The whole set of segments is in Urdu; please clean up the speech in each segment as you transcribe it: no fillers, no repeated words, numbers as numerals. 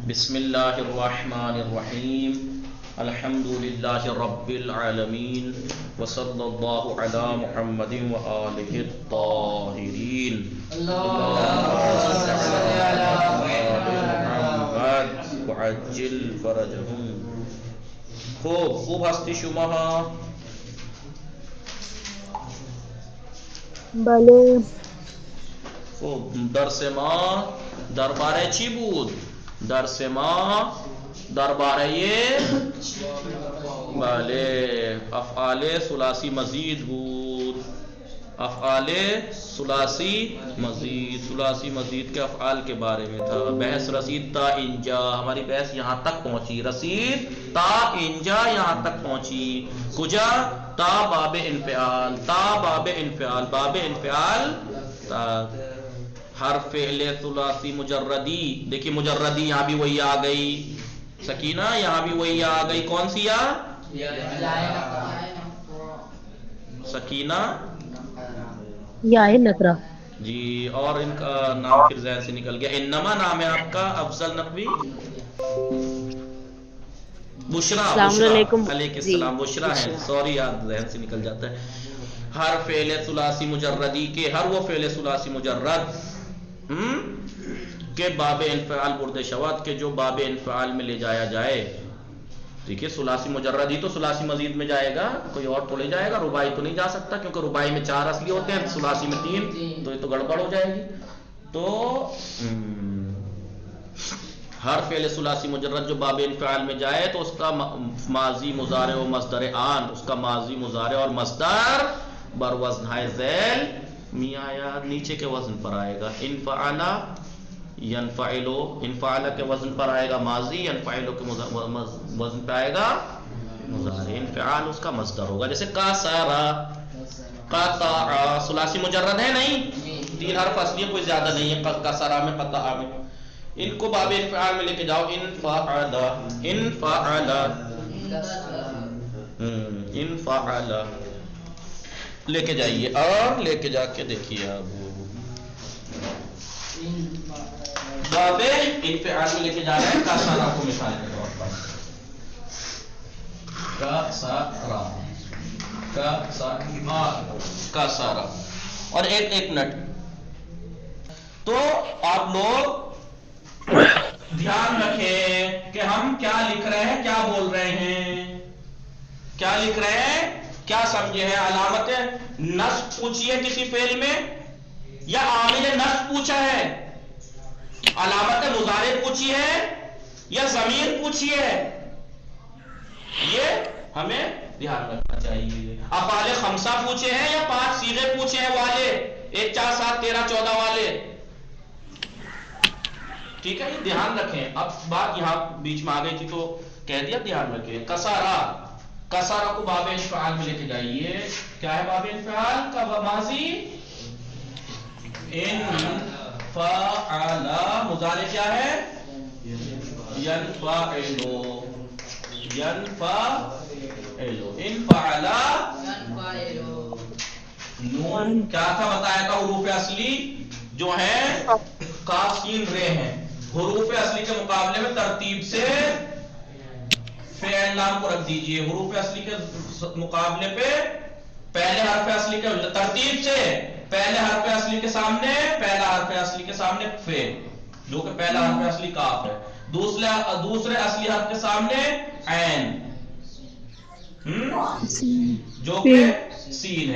بسم اللہ الرحمن الرحیم الحمد للہ رب العالمین وصلی اللہ علی محمد وآلہ الطاہرین محمد وعجل فرجہم. خوب ہستی شما بله. خوب درس ما درباره چی بود؟ درس ما درباره بله افعال ثلاثی مزید بود. افعال ثلاثی مزید کے افعال کے بارے میں تھا. بحث رسید تا انجا، ہماری بحث یہاں تک پہنچی. رسید تا انجا یہاں تک پہنچی. کجا؟ تا باب انفعال، باب انفعال تا ہر فعل ثلاثی مجردی. دیکھیے مجردی یہاں بھی وہی آ گئی. سکینہ یہاں بھی وہی آ گئی. کون سی سکینہ یا نکرہ جی. اور ان کا نام پھر ذہن سے نکل گیا. انما نام ہے آپ کا افضل نقوی. بشرا. السلام علیکم. علیکم السلام. بشرا ہے. سوری یاد ذہن سے نکل جاتا ہے. ہر فعل ثلاثی مجردی کے، ہر وہ فعل ثلاثی مجرد کہ باب انفعال برد شواد کے جو باب انفعال میں لے جایا جائے. دیکھیے ثلاثی مجرد ہی تو ثلاثی مزید میں جائے گا، کوئی اور تو لے جائے گا. رباعی تو نہیں جا سکتا کیونکہ رباعی میں 4 اصلی ہوتے ہیں، ثلاثی میں 3، تو یہ تو گڑبڑ ہو جائے گی. تو ہر فعل ثلاثی مجرد جو باب انفعال میں جائے تو اس کا ماضی مضارع و مصدر آن، اس کا ماضی مضارع اور مصدر بر وزن ہے ذیل میاں یا نیچے کے وزن پر آئے گا. انفعل ینفعلو، انفعل کے وزن پر آئے گا ماضی، ینفعلو کے وزن پہ آئے گا مضارع. انفعال اس کا مصدر ہوگا. جیسے کاسرا، قطع، ثلاثی مجرد ہے نہیں، 3 حرف اصلی، کوئی زیادہ نہیں ہے. کسرا میں قطع میں، ان کو باب انفعال میں لے کے جاؤ. انفعل لے کے جائیے اور لے کے جا کے دیکھیے آپ باب انفعال میں لے کے جا رہے ہیں. کاسرا کو مثال کے طور پر، کاسرا. اور ایک منٹ تو آپ لوگ دھیان رکھیں کہ ہم کیا لکھ رہے ہیں، کیا بول رہے ہیں، کیا لکھ رہے ہیں، کیا سمجھے ہیں. علامت نصب پوچھی ہے کسی فعل میں یا عامل نصب پوچھا ہے؟ علامت مضارع پوچھی ہے یا ضمیر پوچھی ہے؟ یہ ہمیں دھیان رکھنا چاہیے. افعال خمسہ پوچھے ہیں یا 5 صیغے پوچھے ہیں والے، 1 4 7 13 14 والے. ٹھیک ہے، یہ دھیان رکھیں. اب بات یہاں بیچ میں آ گئی تھی تو کہہ دیا دھیان رکھیں. کسارا کو باب انفعال میں لے کے جائیے. کیا ہے باب انفعال کا ماضی؟ انفعل. مضارع کیا ہے؟ ینفعلو. انفعل. نون کیا تھا بتایا تھا؟ حروف اصلی جو ہیں کاف سین رے ہیں. حروف اصلی کے مقابلے میں ترتیب سے فعل لام کو رکھ دیجئے. حروف اصلی کے مقابلے پہ پہلے حرف اصلی کے ترتیب سے پہلے حرف اصلی کے سامنے پہلا حرف اصلی کے سامنے فعل، جو کہ پہلا حرف اصلی کاف ہے. دوسرے اصلی حرف کے سامنے عین جو کہ سین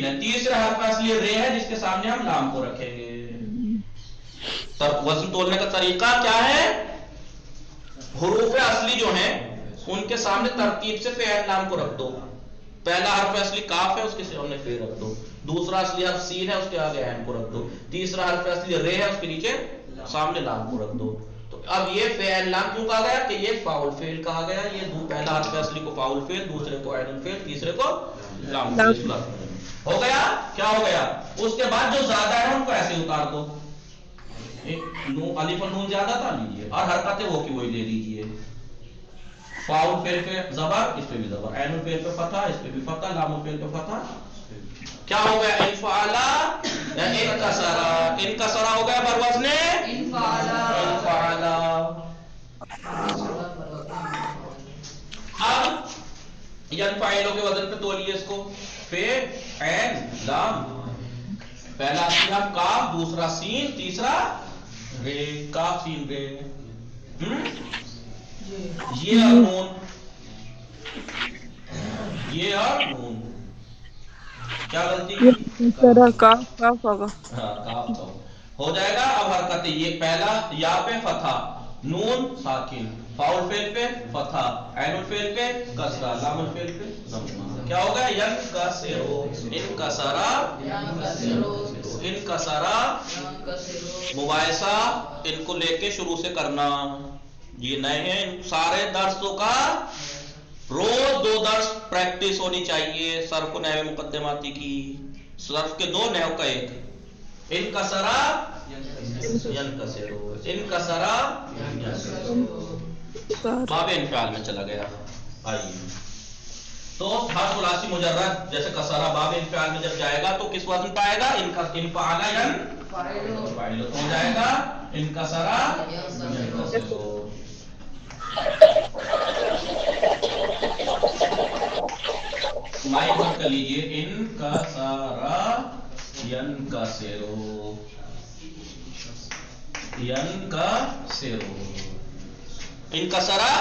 ہے، تیسرے حرف اصلی رے ہے جس کے سامنے ہم لام کو رکھیں گے. وزن تولنے کا طریقہ کیا ہے؟ حروف اصلی جو ہیں ان کے سامنے ترتیب سے فعل لام کو رکھ دو. پہلا حرف اصلی کاف ہے، اس کے سامنے فعل رکھ دو. دوسرا اصلی حرف سین ہے، اس کے آگے عین کو رکھ دو. تیسرا حرف اصلی رے ہے، اس کے نیچے سامنے لام کو رکھ دو. تو اب یہ فعل لام کیوں کہا گیا کہ یہ فاعل فعل کہا گیا. یہ پہلا حرف اصلی کو فاعل فعل، دوسرے کو عین الفعل، تیسرے کو لام الفعل. ہو گیا؟ کیا ہو گیا؟ اس کے بعد جو زیادہ ہے ان کو ایسے اتار دو. الف اور نون زیادہ تھا لیجیے اور حرکت وہ کی وہی لے لیجیے. فاعل فعل پہ زبر، اس پہ بھی زبر. عین الفعل پہ فتح، اس پہ بھی فتح. لام الفعل پہ فتح. کیا ہو گیا؟ انفعل یا انکسرا. انکسرا ہو گیا بر وزن انفعل. ین فاعلوں کے وزن پہ تولیے اس کو. فے عین لام، پہلا سین کاف، دوسرا سین، تیسرا رے. کاف سین رے. یہ اور نون، یہ اور نون. کیا غلطی کی؟ کاف کاف ہوگا. ہاں کاف تو ہو جائے گا. اب حرکت یہ پہلا یا پہ فتحہ، نون ساکن، فاؤل فعل پہ فتحہ، عین الفعل پہ کسرہ، لام الفعل پہ ضمہ. کیا ہوگا؟ ینکسرو. انکسرا، انکسرا. مباحثہ ان کو لے کے شروع سے کرنا. یہ نئے ہیں سارے درسوں کا، روز 2 درس پریکٹس ہونی چاہیے. صرف و نحو مقدماتی کی، صرف کے 2، نحو کا 1. انکسرا ینکسرو، انکسرا باب انفعال میں چلا گیا. آئیے تو ہر ثلاثی مجرد جیسے کسرا باب انفعال میں جب جائے گا تو کس وزن پہ آئے گا؟ انفعل ین ہو جائے گا. انکسرا ینکسرو. مائک بند کر لیجیے. انکسرا ینکسرو، ینکسرو، انکسرا.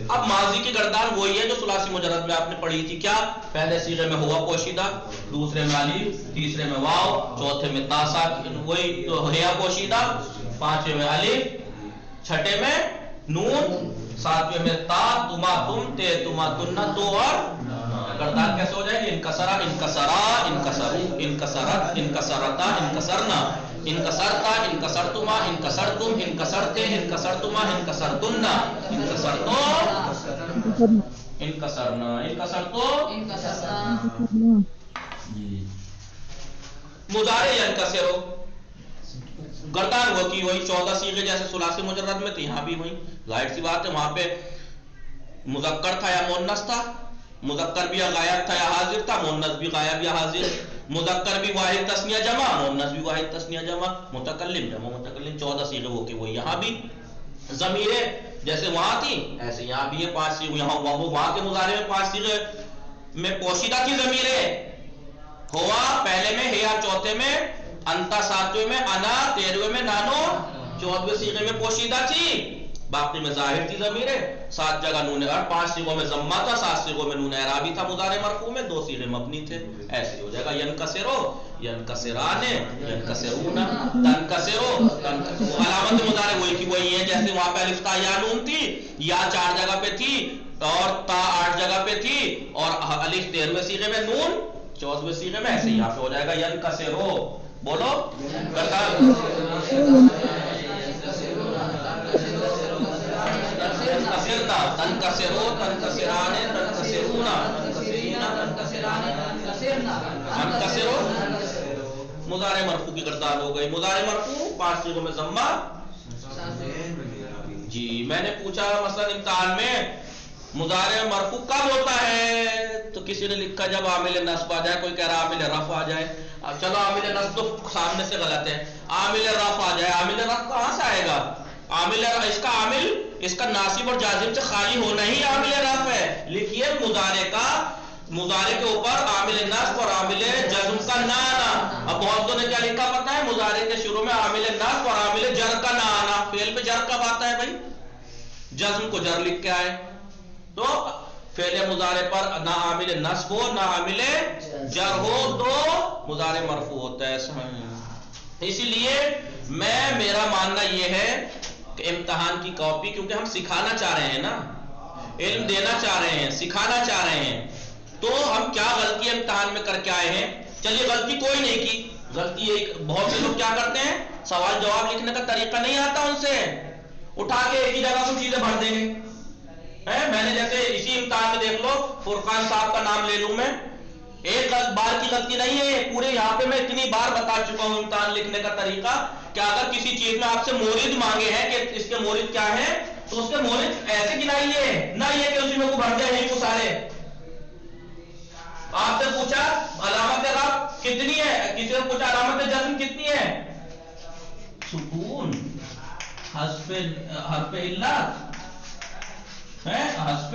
اب ماضی کی گردان وہی ہے جو ثلاثی مجرد میں آپ نے پڑھی تھی. کیا؟ پہلے صیغے میں ہوا پوشیدہ، دوسرے میں الف، تیسرے میں واو، چوتھے میں تا ساکن، وہی تو ہیا پوشیدہ، پانچویں میں الف، چھٹے میں نون، ساتویں میں تا، تما تم، تے تما تنہ، تو اور گردان کیسے ہو جائے گی؟ انکسرا، انکسرا، انکسرو، انکسرت، انکسرتا، انکسرنا، انکسرتا، انکسرتما، انکسرتم، انکسرتے، انکسرتما، انکسرتنہ، انکسرتو، انکسرنا، انکسرتو. مضارع ینکسرو گردان ہوا کی وہی 14 صیغے جیسے ثلاثی مجرد میں تھے، یہاں بھی وہی. ظاہر سی بات ہے وہاں پہ مذکر تھا یا مؤنث تھا، مذکر بھی غائب تھا یا حاضر تھا، مؤنث بھی غائب یا حاضر، مذکر بھی واحد تثنیہ جمع، مؤنث بھی واحد تثنیہ جمع، متکلم جمع متکلم. 14 صیغے ہو کے وہی. یہاں بھی ضمیریں جیسے وہاں تھی ایسے یہاں بھی ہے 5 صیغے. یہاں وہاں کے مضارع میں 5 صیغے میں پوشیدہ تھی ضمیریں. ہوا پہلے میں، ہیا چوتھے میں، انتا ساتویں میں، انا 13ویں میں، نانو 14ویں صیغے میں پوشیدہ تھی. باقی میں ظاہر تھی ضمیریں. 7 جگہ نون اور 5 صیغوں میں ضمہ تھا، 7 صیغوں میں نون اعرابی تھا مضارع مرفوع میں، 2 صیغے مبنی تھے. ایسے ہو جائے گا ینکسرو، ینکسران، ینکسرون، تنکسرو. علامت مضارع وہی کی وہی ہے جیسے وہاں پہ الف تا یا نون تھی، یا 4 جگہ پہ تھی اور تا 8 جگہ پہ تھی، اور الف 13ویں صیغے میں، نون 14ویں صیغے میں. ایسے یہاں پہ ہو جائے گا ینکسرو. بولو تنکسرتا، تنکسرو، تنکسران، تنکسرون، تنکسرو. مضارع مرفوع کی گردان ہو گئی. مضارع مرفوع 5 صیغوں میں ضمہ. جی میں نے پوچھا مثلا امتحان میں مضارع مرفوع کب ہوتا ہے، تو کسی نے لکھا جب عامل نصب آ جائے، کوئی کہہ رہا عامل رفع آ جائے. اب چلو عامل نصب تو سامنے سے غلط ہے، عامل رفع آ جائے. عامل رفع کہاں سے آئے گا؟ عامل اس کا عامل اس کا ناصب اور جازم سے خالی ہونا ہی عامل رفع ہے. لکھیے مضارع کا، مضارع کے اوپر عامل نصب اور عامل جزم کا نہ آنا. اب بہتوں نے کیا لکھا پتہ ہے؟ مضارع کے شروع میں عامل نصب اور عامل جر کا نہ آنا. فعل پہ جر کب آتا ہے بھائی؟ جزم کو جر لکھ کے آئے. تو فعل مضارع پر نہ عامل نصب ہو نہ عامل جر ہو تو مضارع مرفوع ہوتا ہے. اسی لیے میرا ماننا یہ ہے کہ امتحان کی کاپی، کیونکہ ہم سکھانا چاہ رہے ہیں نا، علم دینا چاہ رہے ہیں، سکھانا چاہ رہے ہیں، تو ہم کیا غلطی امتحان میں کر کے آئے ہیں. چلیے غلطی کوئی نہیں کی، غلطی ایک بہت سے لوگ کیا کرتے ہیں، سوال جواب لکھنے کا طریقہ نہیں آتا ان سے، اٹھا کے ایک ہی جگہ کو چیزیں بھر دیں گے. میں نے جیسے اسی امتحان میں دیکھ لو فرقان صاحب کا نام لے لوں میں، ایک بار کی غلطی نہیں ہے، پورے یہاں پہ میں اتنی بار بتا چکا ہوں امتحان لکھنے کا طریقہ کہ اگر کسی چیز میں آپ سے مورد مانگے ہیں کہ اس کے مورد کیا ہے، تو اس کے مورد ایسے گنائیے، نہ یہ کہ اسی میں کو بھر جائے کو سارے. آپ سے پوچھا علامت رفع کتنی ہے، کسی نے پوچھا علامت جزم کتنی ہے، سکون، حذف علت ہے، حذف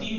3।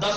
10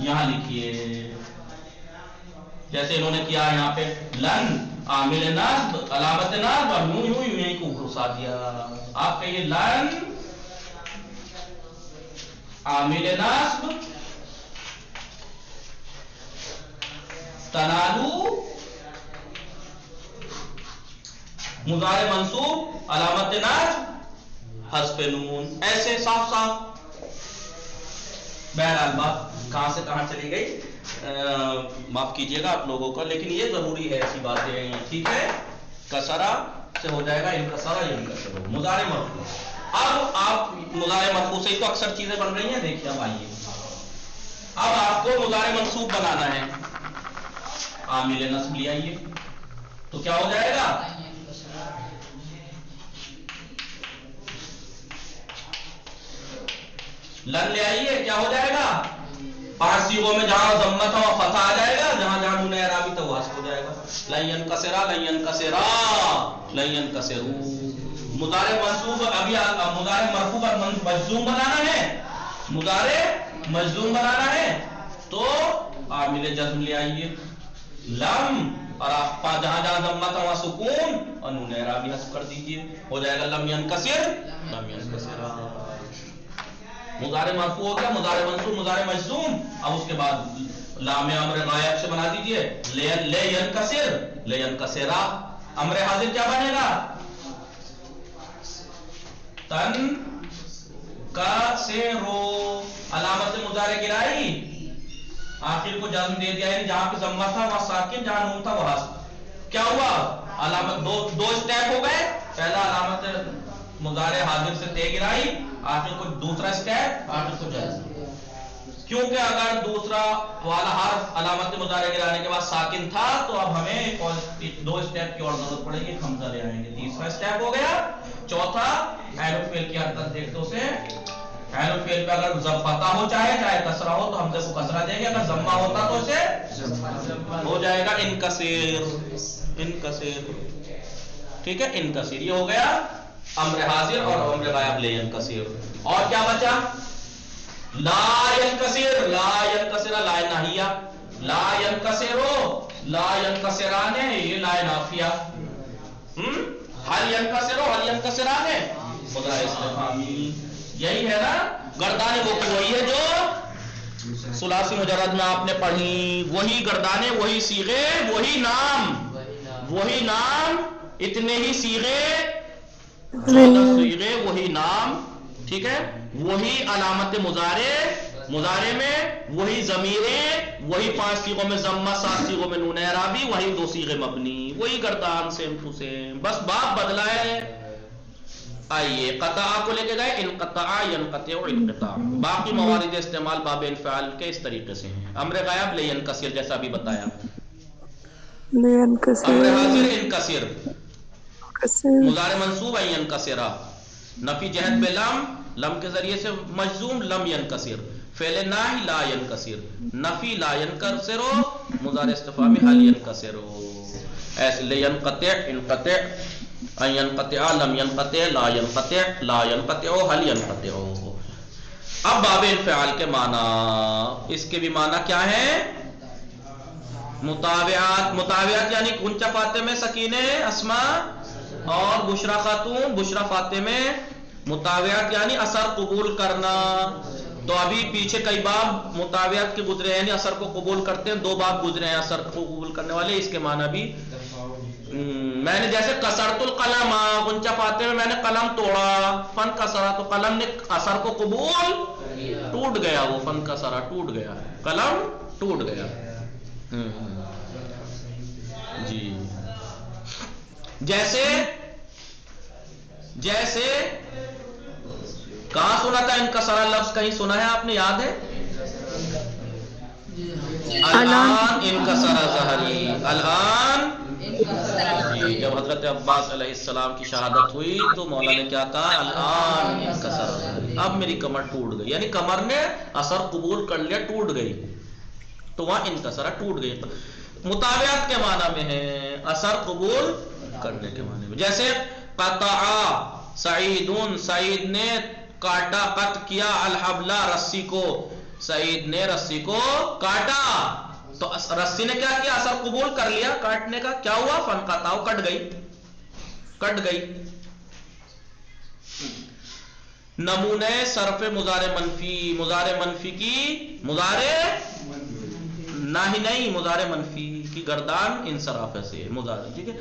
یہاں لکھیے جیسے انہوں نے کیا یہاں پہ لن عامل نصب علامت نصب اور یوں یوں یوں کو گھسا دیا. آپ کہیے لن عامل نصب تنالو مضارع منصوب علامت نصب حذف نون. ایسے صاف صاف. بہرحال بات کہاں سے کہاں چلی گئی معاف کیجیے گا آپ لوگوں کو لیکن یہ ضروری ہے ایسی باتیں. ٹھیک ہے کسرہ سے ہو جائے گا انکسرہ یا انکسر مضارع مرفوع. اب آپ مضارع مرفوع سے تو اکثر چیزیں بن رہی ہیں. دیکھیے اب آئیے اب آپ کو مضارع منصوب بنانا ہے. عامل نصب لے آئیے تو کیا ہو جائے گا لن لے آئیے کیا ہو جائے گا 5 صیغوں میں جہاں ضمہ تھا وہ فتح آ جائے گا جہاں جہاں نون اعرابی تھا وہ حذف ہو جائے گا. لن ينكسرا لن ينكسرا لن ينكسروا. مضارع منصوب ابھی مضارع مرفوع پر مجزوم بنانا ہے. مضارع مجزوم بنانا ہے تو عامل جزم لے آئیے لم اور آپ جہاں جہاں ضمہ تھا وہاں سکون اور نون اعرابی حذف کر دیجئے ہو جائے گا لم ينكسر لم ينكسرا. مضارع مرفوع ہو گیا مضارع منصوب مضارع مجزوم. اب اس کے بعد لام امر غائب سے بنا دیجئے لے ينكسر لے ينكسرا. امر حاضر کیا بنے گا تن کا سے رو علامت مضارع گرائی آخر کو جزم دے دیا ہے جہاں پہ ضمہ تھا وہاں ساکن جہاں نون تھا وہ حذف. کیا ہوا علامت دو اسٹیپ ہو گئے. پہلا علامت مضارع حاضر سے تے گرائی آخر کو دوسرا اسٹیپ آخر کو جزم. کیونکہ اگر دوسرا والا حرف علامت مضارع گرانے کے بعد ساکن تھا تو اب ہمیں 2 اسٹیپ کی اور ضرورت پڑے گی. حمزہ لے آئیں گے. تیسرا اسٹیپ ہو گیا. چوتھا حال فعل کی حرکت دیکھتے اسے حال فعل پہ اگر فتح ہو چاہے کسرہ ہو تو حمزے کو کسرہ دیں گے. اگر ضمہ ہوتا تو اسے ہو جائے گا انکسر انکسر. ٹھیک ہے انکسر. یہ ہو گیا امر حاضر اور امر غائب لے ينکسر. اور کیا بچا لا ينکسر لا ينکسر لا ناہیہ لا ينکسرو لا ينکسران یہ لا نافیہ. حل ينکسرو حل ينکسران مضارع استفہامی. یہی ہے نا گردانے وہ وہی ہے جو ثلاثی مجرد میں آپ نے پڑھی. وہی گردانے وہی صیغے وہی نام اتنے ہی صیغے 14 صیغے وہی نام. ٹھیک ہے وہی علامت مضارع میں وہی ضمیریں وہی 5 صیغوں میں ضمہ 7 صیغوں میں نون اعرابی وہی 2 صیغے مبنی وہی گردان سیم ٹو سیم. بس باب بدلا ہے. آئیے قطع کو لے کے گئے انقطع ينقطع انقطاع. باقی موارد استعمال باب انفعال کے اس طریقے سے ہیں. امر غائب لے ينکسر جیسا بھی بتایا. امر حاضر انکسر مضارع منصوب ينکسرا. نفی جہت میں لم کے ذریعے سے مجزوم لم ينکسر. فعل ناہی لا ينکسر. نفی لا ينکسر مضارع استفہامی حل ينکسر. ایسے لے ينقطع انقطع ان ينقطع لم ينقطع لا ينقطع لا ينقطع هل ينقطع. اب باب انفعال کے معنی اس کے بھی معنی کیا ہے مطابعات یعنی کنچا فاطمہ سکینہ اسماء اور بشرا خاتون بشرا فاطمہ. مطابعات یعنی اثر قبول کرنا. تو ابھی پیچھے کئی باب مطابعات کے گزرے ہیں یعنی اثر کو قبول کرتے ہیں. 2 باب گزرے ہیں اثر کو قبول کرنے والے. اس کے معنی بھی میں نے جیسے کسرت القلم غنچہ فاطمہ میں نے قلم توڑا فن کسرا تو قلم نے اثر کو قبول ٹوٹ گیا. وہ فن کسرا ٹوٹ گیا قلم ٹوٹ گیا. جی جیسے کہاں سنا تھا انکسرا لفظ کہیں سنا ہے آپ نے یاد ہے الان انکسرا ظہری الان. جب حضرت عباس علیہ السلام کی شہادت ہوئی تو مولا نے کیا کہا الان انکسرا ظہری. اب میری کمر ٹوٹ گئی یعنی کمر نے اثر قبول کر لیا ٹوٹ گئی تو وہاں انکسرا ٹوٹ گئی. مطابعت کے معنی میں ہے اثر قبول کرنے کے معنی میں. جیسے قطع سعید سعید نے کاٹا قط کیا الحبلہ رسی کو سعید نے رسی کو کاٹا، تو رسی نے کیا کیا؟ اثر قبول کر لیا کاٹنے کا، کیا ہوا؟ فانقطع، کٹ گئی. نمونے صرف مضارع منفی کی مضارع منفی کی گردان انصراف سے مضارع، ٹھیک ہے.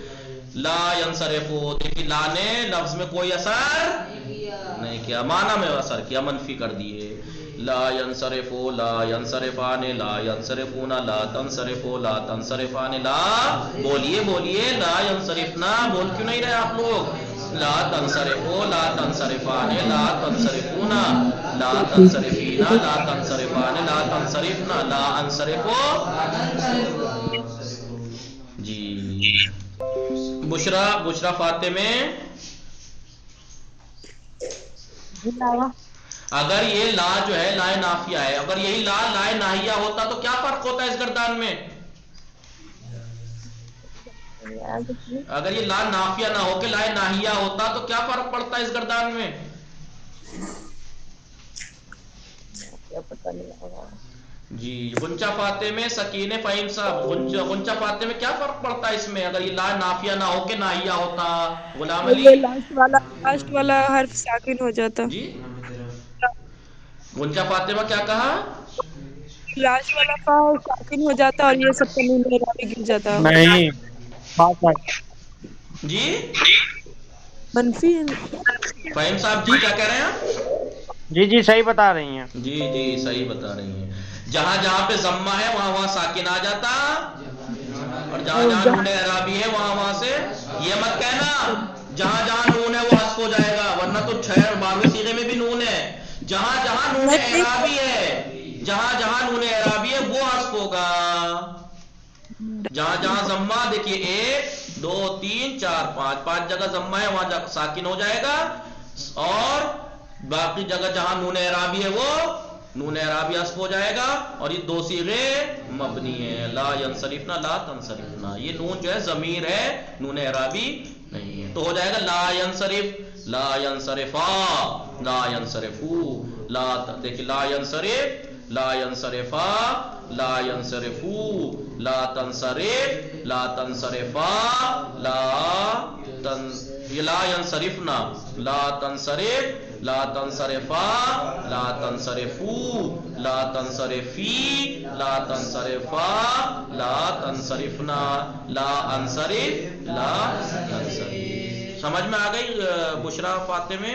لا ینصرف، دیکھیے لا نے لفظ میں کوئی اثر نہیں کیا، معنی میں اثر کیا، منفی کر دیے. لا ینصرف، لا ینصرفان، لا ینصرفون، لا تنصرف، لا تنصرفان. لا بولیے لا ینصرفنا، بول کیوں نہیں رہے آپ لوگ؟ لا تنصرفو، لا تنصرفان، لا تنصرفون، لا تنصرفین، لا تنصرفان، لا تنصرفنا، لا انصرفو. جی بشرا فاطمہ، اگر یہ لا جو ہے لا نافیہ ہے، اگر یہی لا ناہیہ ہوتا تو کیا فرق ہوتا ہے اس گردان میں؟ اگر یہ لا نافیہ نہ ہو کے لا ناہیہ ہوتا تو کیا فرق پڑتا ہے اس گردان میں؟ جی غنچہ فاطمہ، سکینہ، فہیم صاحب، غنچہ فاطمہ کیا فرق پڑتا ہے اس میں اگر یہ لا نافیہ نہ ہو کے ناہیہ ہوتا؟ غلام علی یہ لاسٹ والا حرف ساکن ہو جاتا. جی غنچہ فاطمہ کیا کہا؟ لاسٹ والا فا ساکن ہو جاتا اور یہ سب کا نون اعرابی گر جاتا. نہیں جی منفی فہیم صاحب جی کیا کہہ رہے ہیں آپ؟ جی صحیح بتا رہی ہیں. جی صحیح بتا رہی ہیں. جہاں پہ ضمہ ہے وہاں ساکن آ جاتا، اور جہاں نون اعرابی ہے وہاں سے. یہ مت کہنا جہاں نون ہے وہ حذف ہو جائے گا، ورنہ تو 6 اور 12ویں صیغے میں بھی نون ہے. جہاں نون اعرابی ہے، جہاں نون اعرابی ہے وہ حذف ہوگا. جہاں ضمہ دیکھیے 1 2 3 4 5 جگہ ضمہ ہے وہاں جا ساکن ہو جائے گا، اور باقی جگہ جہاں نون اعرابی ہے وہ نون اعرابی حذف ہو جائے گا. اور یہ 2 صیغے مبنی ہے، لا ینصرفنا، لا تنصرفنا. یہ نون جو ہے ضمیر ہے، نون اعرابی نہیں ہے، تو ہو جائے گا لا ینصرف، لا ینصرفا، لا ینصرفو. دیکھیے لا ینصرف، لا ینصرفا، لا ینصرفو، لا تنصرف، لا تنصرفا، یہ لا ینصرفنا، لا تنصرف، لا تنصرفا، لا تنصرفو، لا تنصرفی، لا تنصرفا، لا تنصرفنا، لا انصرف، لا تنصرف. سمجھ میں آ گئی بشرا فاطمہ؟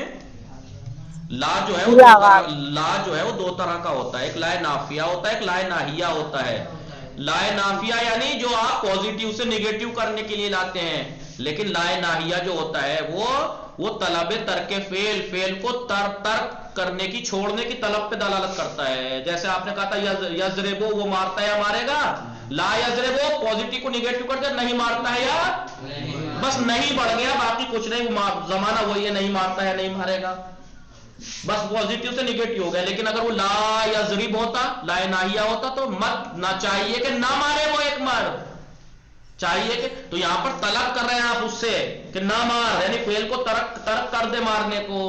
لا جو ہے وہ 2 طرح کا ہوتا ہے، ایک لا نافیہ ہوتا ہے، ایک لا ناہیہ ہوتا ہے. لا نافیہ یعنی جو آپ پوزیٹیو سے نیگیٹو کرنے کے لیے لاتے ہیں، لیکن لا ناہیہ جو ہوتا ہے وہ طلب ترک فعل کو ترک کرنے کی، چھوڑنے کی طلب پہ دلالت کرتا ہے. جیسے آپ نے کہا تھا یضربو، وہ مارتا ہے یا مارے گا. لا یضربو پوزیٹیو کو نیگیٹو کر دیا، نہیں مارتا ہے یا بس نہیں بڑھ گیا، باقی کچھ نہیں، زمانہ وہی ہے، نہیں مارتا ہے نہیں مارے گا، بس پوزیٹیو سے نیگیٹو ہو گیا. لیکن اگر وہ لا یضرب ہوتا، لا ناہیہ ہوتا، تو مت نہ چاہیے کہ نہ مارے وہ ایک مرد، چاہیے کہ، تو یہاں پر طلب کر رہے ہیں آپ اس سے کہ نہ مار، یعنی فعل کو ترک کر دے مارنے کو.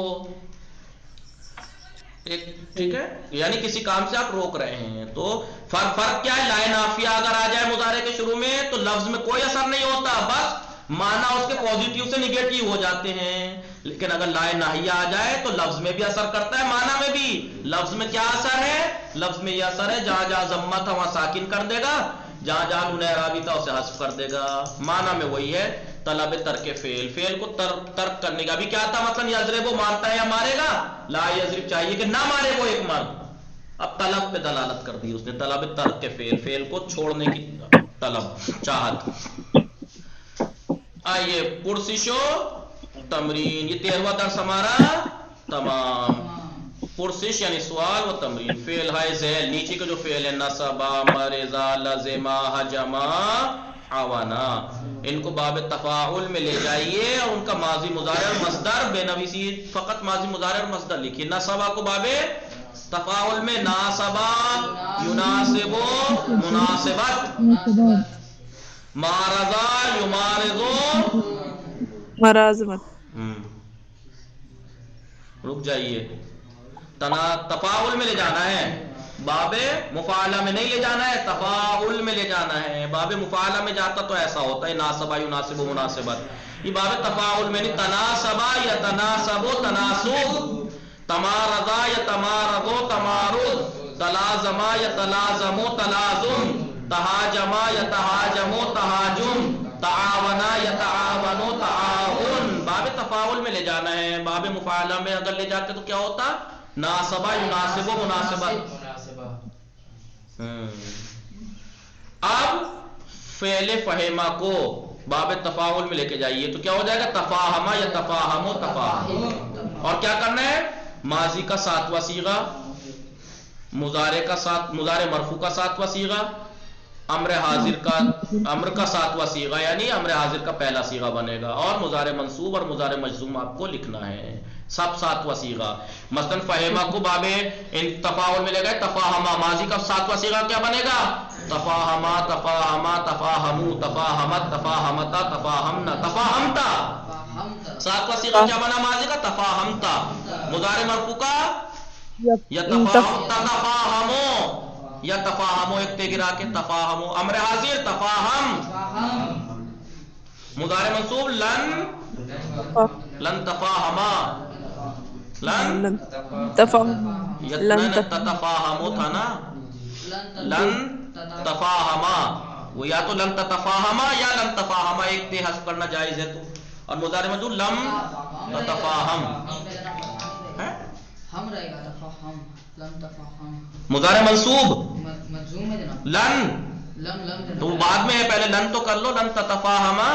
ٹھیک ہے، یعنی کسی کام سے آپ روک رہے ہیں. تو فرق کیا ہے؟ لا نافیہ اگر آ جائے مضارع کے شروع میں تو لفظ میں کوئی اثر نہیں ہوتا، بس معنی اس کے پوزیٹیو سے نیگیٹو ہو جاتے ہیں. لیکن اگر لا ناہیہ آ جائے تو لفظ میں بھی اثر کرتا ہے، معنی میں بھی. لفظ میں کیا اثر ہے؟ لفظ میں یہ اثر ہے جہاں ضمہ تھا وہاں ساکن کر دے گا، جہاں نون اعرابی تھا اسے حذف کر دے گا. معنی میں وہی ہے، طلب ترک فعل کو ترک کرنے کا. بھی کیا تھا مثلا یضرب، وہ مارتا ہے یا مارے گا، لا یضرب چاہیے کہ نہ مارے وہ ایک مرد. اب طلب پہ دلالت کر دی اس نے، طلب ترک فعل کو چھوڑنے کی طلب، چاہت. آئیے پرسش و تمرین، یہ 13واں درس ہمارا تمام. پرسش یعنی سوال، و تمرین فعل ہے ذیل، نیچے کا جو فعل ہے نصبا، مرزا، لزما، حجما، عوانا، ان کو باب تفاعل میں لے جائیے اور ان کا ماضی مضارع اور مصدر بے نویسی، فقط ماضی مضارع اور مصدر لکھیے. نصبا کو باب تفاعل میں ناصبا، یناسبو، مناسبت، مارزا، یمارزو، مرازمت. رک جائیے، تفاعل میں لے جانا ہے. باب مفاعلہ میں نہیں لے جانا ہے، تفاعل میں لے جانا ہے. باب مفاعلہ میں جاتا تو ایسا ہوتا ہے ناسبہ یناسب مناسبت. یہ باب تفاعل میں نہیں، تناسبہ یا تناسب تناسب، تمارضا یا تمارض تمارض، تلازمہ یا تلازم تلازم، تہاجمہ یا تہاجم تہاجم، تعاونا یا تعاون تعاون. باب تفاعل میں لے جانا ہے. باب مفاعلہ میں اگر لے جاتے تو کیا ہوتا؟ ناسبہ یناسب مناسبت. اب فعل فہمہ کو باب تفاعل میں لے کے جائیے تو کیا ہو جائے گا؟ تفاہمہ یا تفاہم تفاہم. اور کیا کرنا ہے؟ ماضی کا ساتواں صیغہ، مضارع مرفوع کا ساتواں صیغہ، امر حاضر کا امر کا ساتواں صیغہ یعنی امر حاضر کا پہلا صیغہ بنے گا، اور مضارع منصوب اور مضارع مجزوم آپ کو لکھنا ہے، سب ساتواں صیغہ. مثلا فہمہ کو باب تفاعل میں لے گئے، تفاہمہ ماضی کا ساتواں صیغہ کیا بنے گا؟ تفاہمہ تفاہمہ تفاہمو تفاہمت تفاہمتا تفاہمنا تفاہمتا. ساتواں صیغہ کیا بنا ماضی کا؟ تفاہمتا. مضارع مرفوع کا یا تفاہمتا تفاہمو یا تفاہمو، ایک تے گرا کے تفاہمو. امر حاضر تفاہم، مضارع منصوب لن تفاہما، لن تتفاہمو تھا نا، لن تفاہما. وہ یا تو لن تتفاہما یا لن تفاہما، ایک تے حذف کرنا جائز ہے تو. اور مضارع منصوب لم تتفاہم، ہم رہے گا تفاہم، لم تفاہم. مضارع منصوب مجزوم ہے جناب، لن، لم تو بعد میں ہے، پہلے لن تو کر لو، لن تتفاہما،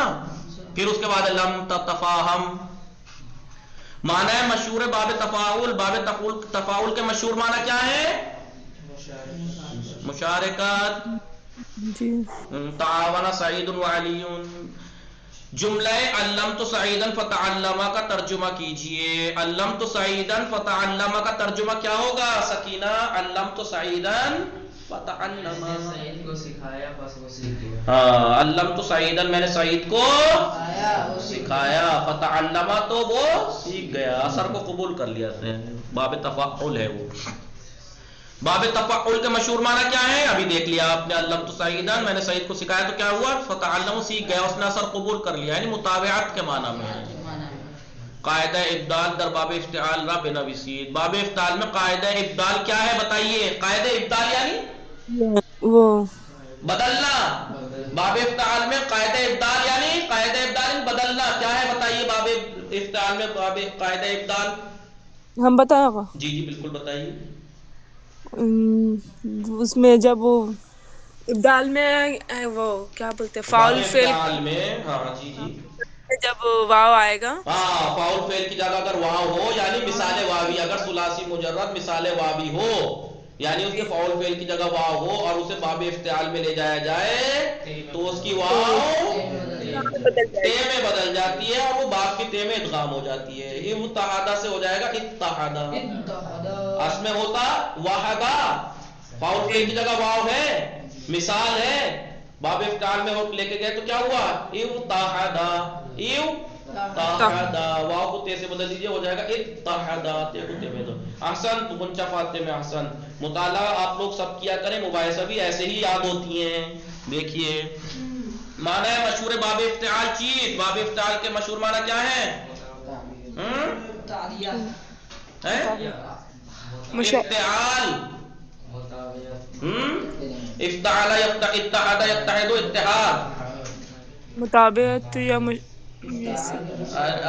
پھر اس کے بعد لم تتفاہم. معنی ہے مشہور باب تفاعل. باب تفاعل کے مشہور معنی کیا ہے؟ مشارکت. تعاون سعید و علی. جملہ علمت سعیدا فتعلم کا ترجمہ کیجئے. علمت سعیدا فتعلم کا ترجمہ کیا ہوگا سکینہ؟ علمت سعیدا فتعلم، سعید کو سکھایا بس وہ سیکھ گیا. ہاں، علمت سعیدا میں نے سعید کو سکھایا، فتعلم تو وہ سیکھ گیا، اثر کو قبول کر لیا. باب تفاعل ہے وہ. باب تفاعل کے مشہور معنی کیا ہے؟ ابھی دیکھ لیا آپ نے، علمت سعیدا میں نے سعید کو سکھایا تو کیا ہوا؟ فتعلم سیکھ گیا، اس نے اثر قبول کر لیا، یعنی متابعت کے معنی میں ہے. قاعدہ ابدال در باب افتعال را بنویسید. باب افتعال میں قاعدہ ابدال کیا ہے بتائیے؟ قاعدہ ابدال یعنی وہ بدلنا. باب افتعال میں قاعدہ ابدال یعنی بدلنا کیا ہے بتائیے؟ باب افتعال میں باب قاعدہ ابدال ہم بتائیں گا. جی جی بالکل بتائیے. اس میں جب وہ ابدال میں وہ کیا بولتے ہیں، باب فاؤل فعل افتعال میں، ہاں جی جی، جب واو آئے گا، ہاں فاؤل فعل کی جگہ اگر واو ہو یعنی مثال واوی، اگر ثلاثی مجرد مثال واوی ہو یعنی اس کے فاؤل فعل کی جگہ واو ہو اور اسے باب افتعال میں لے جایا جائے تو اس کی واو تے میں بدل جاتی ہے اور وہ باب کی تے میں ادغام ہو جاتی ہے. یہ متحدہ سے ہو جائے گا اتحدہ. اس میں ہوتا واحدہ، فاؤل فعل کی جگہ واو ہے، مثال ہے، باب افتعال میں ہو لے کے گئے تو کیا ہوا؟ اتحدہ. اتحدہ واو کو تے سے بدل دیجئے، ہو جائے گا اتحدہ. تے کو تے میں دو. احسن، تو غنچہ فاتے میں احسن. مطالعہ آپ لوگ سب کیا کریں، مباحثہ بھی ایسے ہی یاد ہوتی ہیں. دیکھیے معنی ہے مشہور باب افتعال چیز. باب افتعال کے مشہور معنی کیا ہے؟ افتعال، افتعال اتحاد یتحد اتحاد، مطابعت یا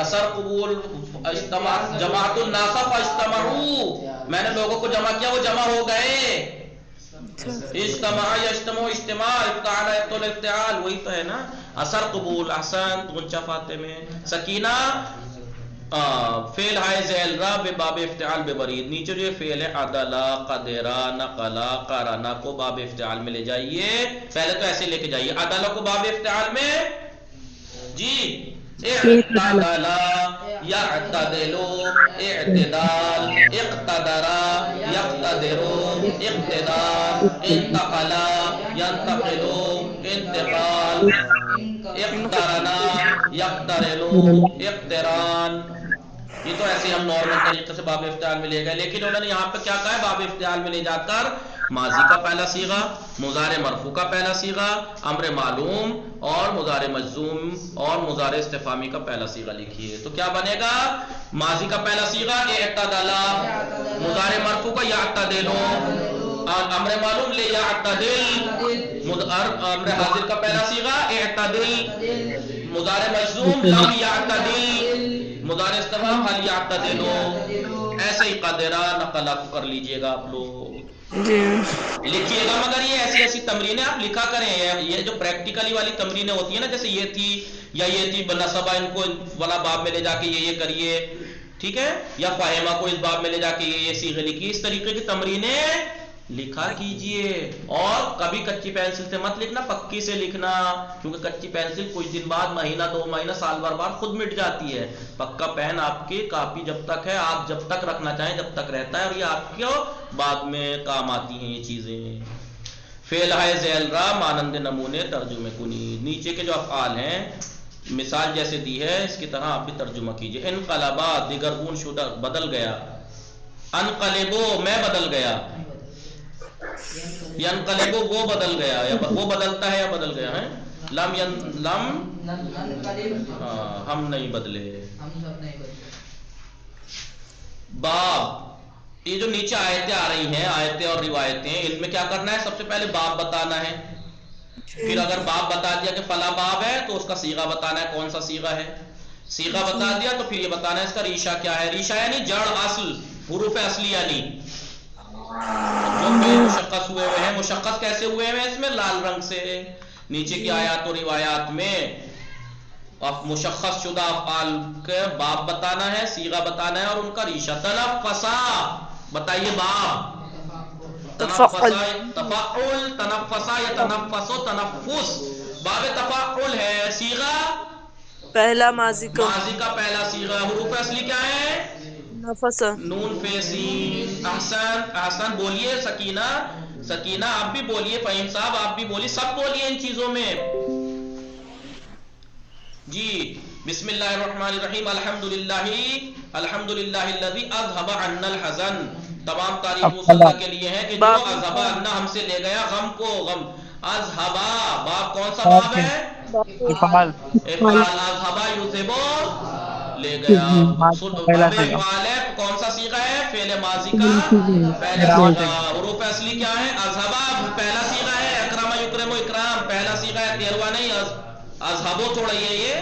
اثر قبول. اجتماع جماعت الناس فاجتمعوا، میں نے لوگوں کو جمع کیا وہ جمع ہو گئے. اجتماع یجتمع اجتماع، افتعال یفتعل افتعال، وہی تو ہے نا، اثر قبول. احسن، غنچہ فاتح میں. سکینہ فعل ہے ذیل را بے باب افتعال بے برید. نیچے جو فعل ہے عدلا قدرا نقلا قرانا کو باب افتعال میں لے جائیے. پہلے تو ایسے لے کے جائیے، عدلا کو باب افتعال میں جی اعتدل یعتدل اعتدال اقتدر یقتدر اقتدار انتقل ينتقل انتقال اقترن یقترن اقتران. یہ تو ایسے ہم نارمل طریقے سے باب افتعال میں لے گئے، لیکن انہوں نے یہاں پہ کیا کہا ہے؟ باب افتعال میں لے جا کر ماضی کا پہلا صیغہ، مضارع مرفوع کا پہلا صیغہ، امر معلوم اور مضارع مجزوم اور مضارع استفہامی کا پہلا صیغہ لکھیے. تو کیا بنے گا؟ ماضی کا پہلا صیغہ اعتدلا، مضارع مرفوع کا یعتدل، امر معلوم لے یعتدل، امر حاضر کا پہلا صیغہ اعتدل، مضارع مجزوم لم یعتدل، مضارع استفہام هل یعتدل. ایسے ہی قدرہ نقل کر لیجئے گا آپ لوگ، لکھیے گا. مگر یہ ایسی ایسی تمرینیں آپ لکھا کریں. یہ جو پریکٹیکلی والی تمرینیں ہوتی ہیں نا، جیسے یہ تھی یا یہ تھی نصبہ، ان کو والا باب میں لے جا کے یہ کریے، ٹھیک ہے، یا فاہمہ کو اس باب میں لے جا کے یہ صیغے لکھیے. اس طریقے کی تمرینیں لکھا کیجئے. اور کبھی کچی پینسل سے مت لکھنا، پکی سے لکھنا، کیونکہ کچی پینسل کچھ دن بعد، مہینہ 2 مہینہ سال بھر بعد خود مٹ جاتی ہے. پکا پین آپ کی کاپی جب تک ہے، آپ جب تک رکھنا چاہیں جب تک رہتا ہے، اور یہ آپ کو بعد میں کام آتی ہیں یہ چیزیں. فعل ہے ذیل را مانند نمونے ترجمے کنی. نیچے کے جو افعال ہیں مثال جیسے دی ہے اس کی طرح آپ بھی ترجمہ کیجئے. انقلبا دیگرگون شدہ، بدل گیا. انقلبو میں بدل گیا. ینقلبو وہ بدل گیا، یا وہ بدلتا ہے یا بدل گیا ہے. لم ہم نہیں بدلے. باب، یہ جو نیچے آیتیں آ رہی ہیں، آیتیں اور روایتیں، ان میں کیا کرنا ہے؟ سب سے پہلے باب بتانا ہے. پھر اگر باب بتا دیا کہ فلاں باب ہے تو اس کا صیغہ بتانا ہے، کون سا صیغہ ہے. صیغہ بتا دیا تو پھر یہ بتانا ہے اس کا ریشہ کیا ہے. ریشہ یعنی جڑ، اصل، حروف اصلی، یعنی جو فعل مشخص ہوئے ہوئے ہیں. مشخص کیسے ہوئے ہیں؟ اس میں لال رنگ سے. نیچے کی آیات و روایات میں مشخص شدہ افعال کے باب بتانا ہے، صیغہ بتانا ہے اور ان کا ریشہ. تنفسا، بتائیے باب. تنفسا، تفعل، تنفسا یا تنفسو، تنفس. باب تفعل ہے. صیغہ پہلا ماضی کا پہلا صیغہ. حروف اصلی کیا ہے؟ نفس. نون فیسین. احسن بولیے. سکینہ آپ بھی بولیے، فہیم صاحب آپ بھی بولیے، سب بولیے ان چیزوں میں. جی بسم اللہ الرحمن الرحیم. الحمدللہ الذی اذھب عنا الحزن. تمام تعریف اس اللہ کے لیے ہے کہ جو اذھب عنا ہم سے لے گیا غم کو. غم اذھب، باب کون سا باب ہے؟ افعال. اذھب یذھب لے گیا. باب افعال ہے. کون سا صیغہ ہے؟ فعل ماضی کا پہلا صیغہ. حروف اصلی کیا ہے؟ اذھب پہلا صیغہ ہے. اکرم یکرم اکرام پہلا صیغہ ہے. 13واں نہیں، اذھبو تھوڑا یہ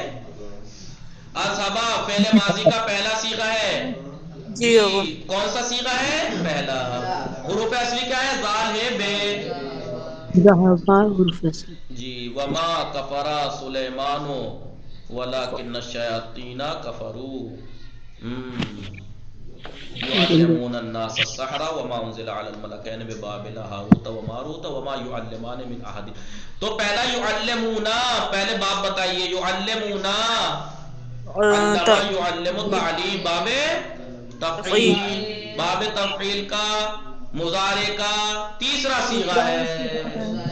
اذھب فعل ماضی کا پہلا صیغہ ہے. جی کون سا صیغہ ہے؟ پہلا. حروف اصلی کیا ہے؟ زال ہے بے. جی وما کفر سلیمان ولکن الشیاطین کفروا يعلمون الناس السحر وما انزل على الملكين ببابل هاروت وماروت وما يعلمان من احد. تو پہلا يعلمونا، پہلے باب بتائیے. يعلمونا، علم يعلم تعلیم، باب تفعیل. باب تفعیل کا مضارع کا تیسرا صیغہ ہے.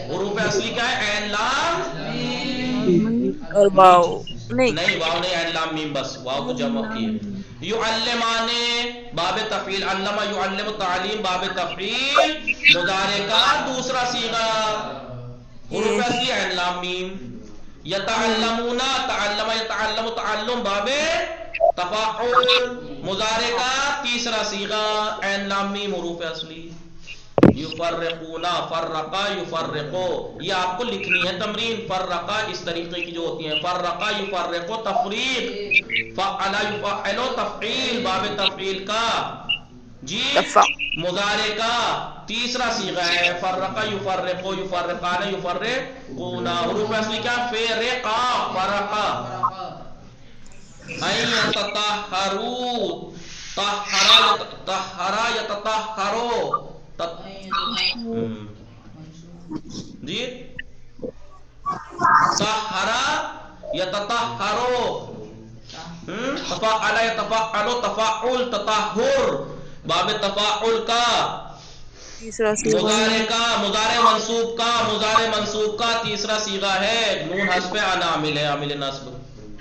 حروف اصلی کیا ہے؟ عین لام اور واو نہیں، واو نہیں، عین لام میم بس. واو کو جمع کیے. یعلمانے باب تفعیل. علم یعلم تعلیم باب تفعیل مضارع کا دوسرا صیغہ. حروف اصلی عین لام میم. یتعلمون، تعلم یتعلم تعلم باب تفعل مضارع کا تیسرا صیغہ عین لام میم حروف اصلی. یفرقون، فرقا یفرقو، یہ آپ کو لکھنی ہے تمرین. فرقا اس طریقے کی جو ہوتی ہیں. فرقا یفرقو تفریق. فعل یفعل تفعیل باب تفعیل کا جی مضارع کا تیسرا صیغہ ہے. فرقا یفرقو یفرقان یفرقون. حروف اصلی کیا؟ فرقا فرقا. این یتطہروا، طہرا یتطہروا جی طہرا یتطہروا. تفعل یتفعل تفعل تطہر باب تفعل کا مضارع کا. مضارع منصوب کا، مضارع منصوب کا تیسرا صیغہ ہے. نون حذف عن عامل ہے، عامل نصب.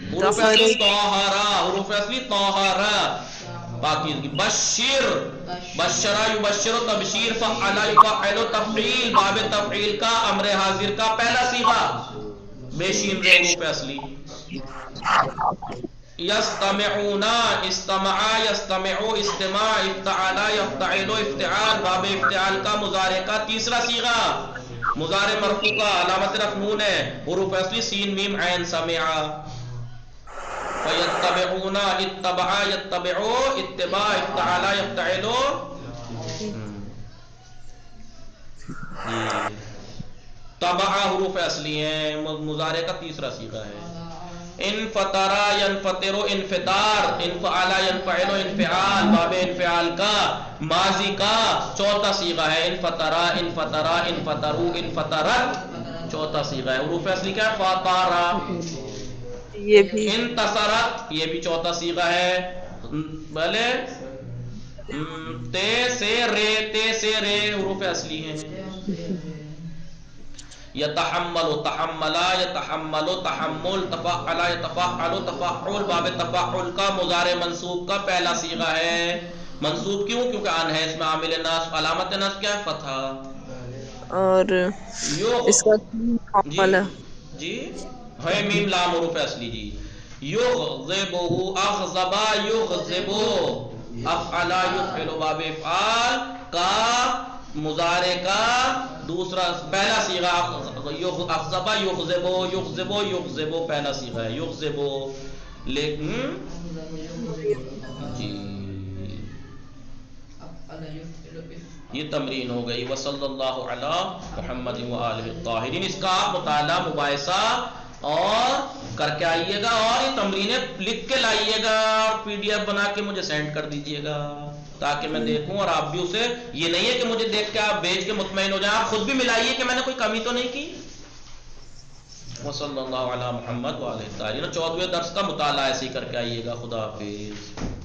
حروف اصلی طہرا، حروف اصلی طہرا. پاکیزگی. بشر بشرا یبشر تبشیر، فعل یفعل تفعیل، باب تفعیل کا امر حاضر کا پہلا صیغہ بے شین رے حروف اصلی. یستمعون استمع یستمع استماع، افتعل یفتعل افتعال، باب افتعال کا مضارع کا تیسرا صیغہ مضارع مرفوع کا علامت رفع نون ہے، حروف اصلی سین میم عین سمع. فیتبعون اتبع یتبع اتباع، افتعل یفتعل. تبع حروف اصلی ہیں، مضارع کا تیسرا صیغہ ہے. انفطر ینفطر انفطار، انفعل ینفعل انفعال، باب انفعال کا ماضی کا چوتھا صیغہ ہے. انفطر انفطر انفطروا انفطرت چوتھا صیغہ ہے. حروف اصلی کیا ہے؟ فطر. یہ بھی انتصرت یہ بھی چوتھا صیغہ ہے. بھلے تے سے رے حروف اصلی ہیں. یتحمل تحمل یتحمل تحمل، تفعل یتفعل تفعل، باب تفعل کا مضارع منصوب کا پہلا صیغہ ہے. منصوب کیوں؟ کیونکہ ان ہے اس میں عامل نصب، علامت نصب کیا ہے؟ فتحہ. اور اس کا جی جی ہے میم لام حروف اصلی. جی یغضبہ اغضب یغضب، افعل یفعل، باب افعال کا مضارع کا دوسرا پہلا صیغہ اغضب یغضب یغضب یغضب پہلا صیغہ ہے یغضب. لیکن جی یہ تمرین ہو گئی. وصلی اللہ علی محمد وآلہ الطاہرین. اس کا آپ مطالعہ مباحثہ اور کر کے آئیے گا، اور یہ تمرینیں لکھ کے لائیے گا، اور پی ڈی ایف بنا کے مجھے سینڈ کر دیجیے گا تاکہ میں دیکھوں اور آپ بھی اسے، یہ نہیں ہے کہ مجھے دیکھ کے آپ بھیج کے مطمئن ہو جائیں، آپ خود بھی ملائیے کہ میں نے کوئی کمی تو نہیں کی. وصلی اللہ علی محمد وآلہ الطاہرین. 14ویں درس کا مطالعہ ایسے ہی کر کے آئیے گا. خدا حافظ.